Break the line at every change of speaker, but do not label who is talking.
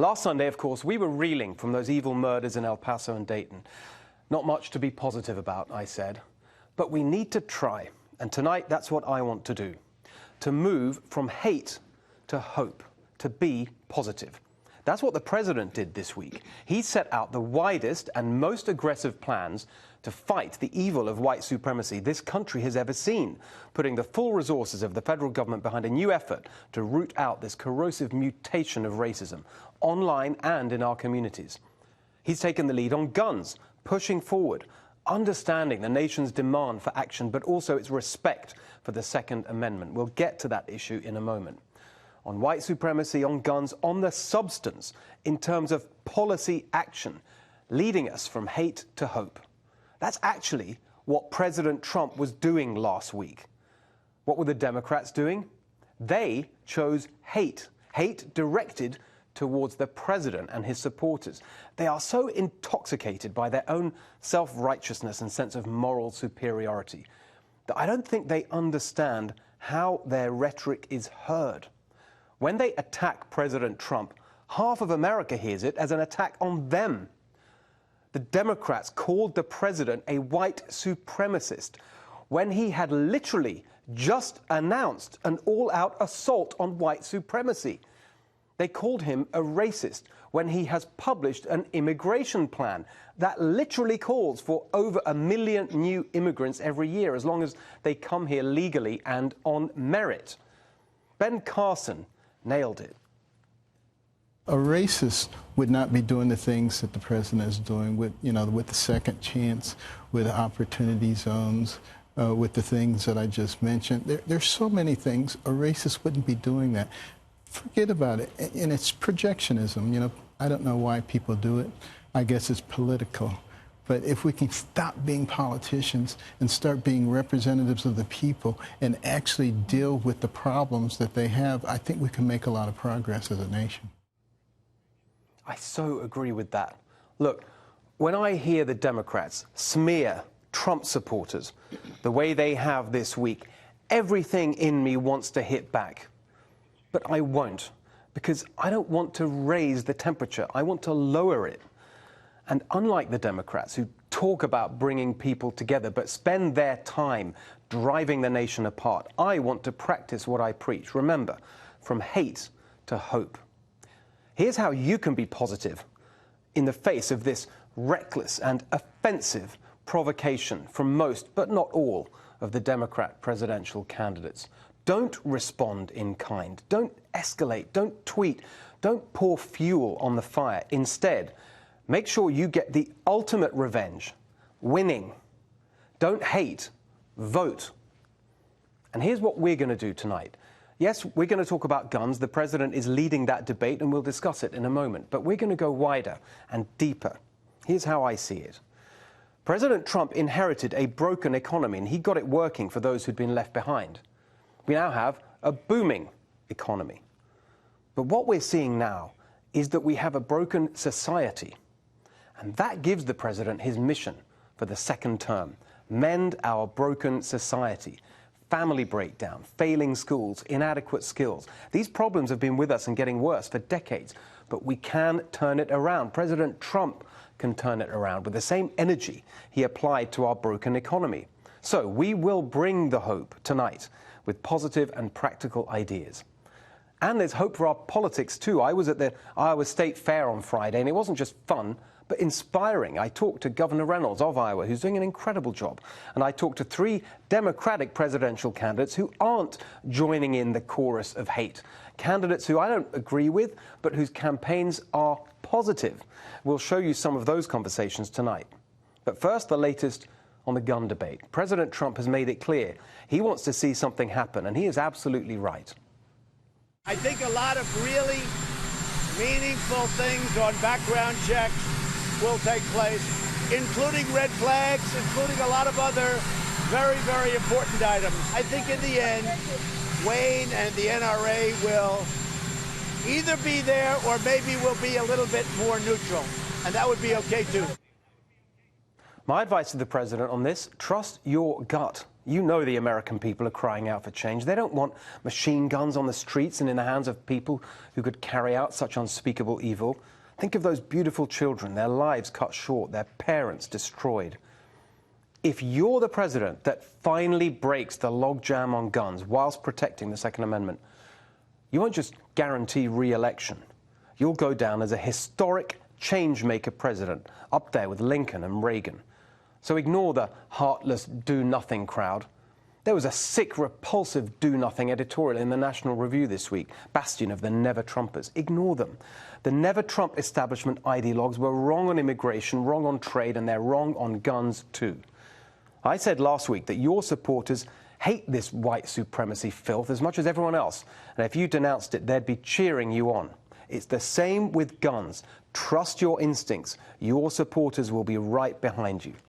Last Sunday, of course, we were reeling from those evil murders in El Paso and Dayton. Not much to be positive about, I said. But we need to try. And tonight, that's what I want to do. To move from hate to hope, to be positive. That's what the president did this week. He set out the widest and most aggressive plans to fight the evil of white supremacy this country has ever seen, putting the full resources of the federal government behind a new effort to root out this corrosive mutation of racism, online and in our communities. He's taken the lead on guns, pushing forward, understanding the nation's demand for action, but also its respect for the Second Amendment. We'll get to that issue in a moment. On white supremacy, on guns, on the substance, in terms of policy action, leading us from hate to hope. That's actually what President Trump was doing last week. What were the Democrats doing? They chose hate, hate directed towards the president and his supporters. They are so intoxicated by their own self-righteousness and sense of moral superiority that I don't think they understand how their rhetoric is heard. When they attack President Trump, half of America hears it as an attack on them. The Democrats called the president a white supremacist when he had literally just announced an all-out assault on white supremacy. They called him a racist when he has published an immigration plan that literally calls for over 1 million new immigrants every year, as long as they come here legally and on merit. Ben Carson nailed it.
A racist would not be doing the things that the president is doing with the second chance, with opportunity zones, with the things that I just mentioned. There's so many things. A racist wouldn't be doing that. Forget about it. And it's projectionism. I don't know why people do it. I guess it's political. But if we can stop being politicians and start being representatives of the people and actually deal with the problems that they have, I think we can make a lot of progress as a nation.
I so agree with that. Look, when I hear the Democrats smear Trump supporters the way they have this week, everything in me wants to hit back. But I won't, because I don't want to raise the temperature. I want to lower it. And unlike the Democrats, who talk about bringing people together but spend their time driving the nation apart, I want to practice what I preach. Remember, from hate to hope. Here's how you can be positive in the face of this reckless and offensive provocation from most, but not all, of the Democrat presidential candidates. Don't respond in kind. Don't escalate. Don't tweet. Don't pour fuel on the fire. Instead, make sure you get the ultimate revenge, winning. Don't hate, vote. And here's what we're going to do tonight. Yes, we're going to talk about guns. The president is leading that debate, and we'll discuss it in a moment. But we're going to go wider and deeper. Here's how I see it. President Trump inherited a broken economy, and he got it working for those who'd been left behind. We now have a booming economy. But what we're seeing now is that we have a broken society. And that gives the president his mission for the second term: mend our broken society. Family breakdown, failing schools, inadequate skills. These problems have been with us and getting worse for decades, but we can turn it around. President Trump can turn it around with the same energy he applied to our broken economy. So we will bring the hope tonight with positive and practical ideas. And there's hope for our politics too. I was at the Iowa State Fair on Friday, and it wasn't just fun, but inspiring. I talked to Governor Reynolds of Iowa, who's doing an incredible job. And I talked to 3 Democratic presidential candidates who aren't joining in the chorus of hate. Candidates who I don't agree with, but whose campaigns are positive. We'll show you some of those conversations tonight. But first, the latest on the gun debate. President Trump has made it clear he wants to see something happen, and he is absolutely right.
I think a lot of really meaningful things on background checks will take place, including red flags, including a lot of other very, very important items. I think in the end, Wayne and the NRA will either be there or maybe will be a little bit more neutral, and that would be okay too.
My advice to the president on this: trust your gut. You know the American people are crying out for change. They don't want machine guns on the streets and in the hands of people who could carry out such unspeakable evil. Think of those beautiful children, their lives cut short, their parents destroyed. If you're the president that finally breaks the logjam on guns whilst protecting the Second Amendment, you won't just guarantee re-election. You'll go down as a historic change-maker president, up there with Lincoln and Reagan. So ignore the heartless do-nothing crowd. There was a sick, repulsive do-nothing editorial in the National Review this week, bastion of the never-Trumpers. Ignore them. The never-Trump establishment ideologues were wrong on immigration, wrong on trade, and they're wrong on guns too. I said last week that your supporters hate this white supremacy filth as much as everyone else, and if you denounced it, they'd be cheering you on. It's the same with guns. Trust your instincts. Your supporters will be right behind you.